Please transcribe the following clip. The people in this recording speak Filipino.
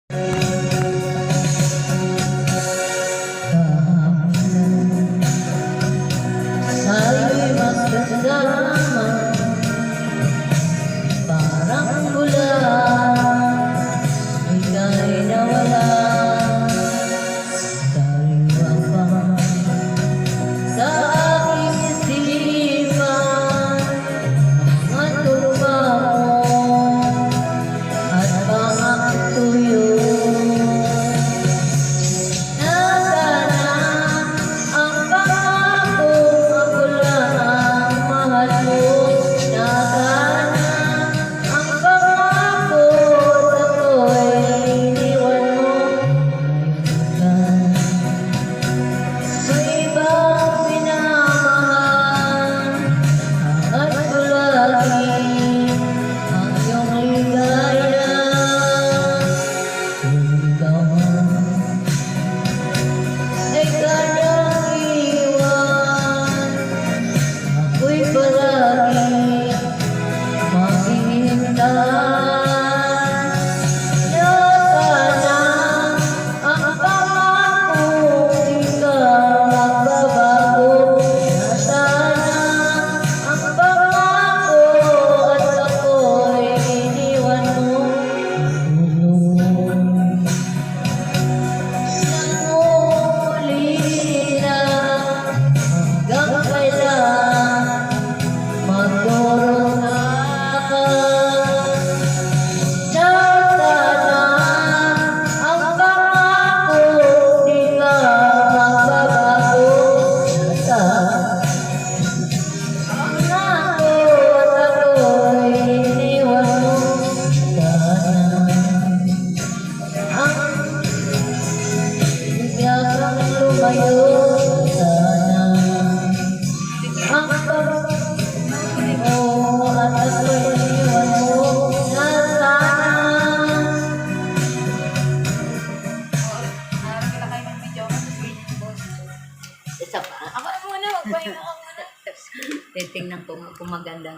Ay mas kasama, parang bula, ika'y nawala, sariwa pa sa aking isipan, mga turba mo at mga tuyo. Isa pa. Ako muna, magpahinga ka muna. Titingnan ko kung maganda.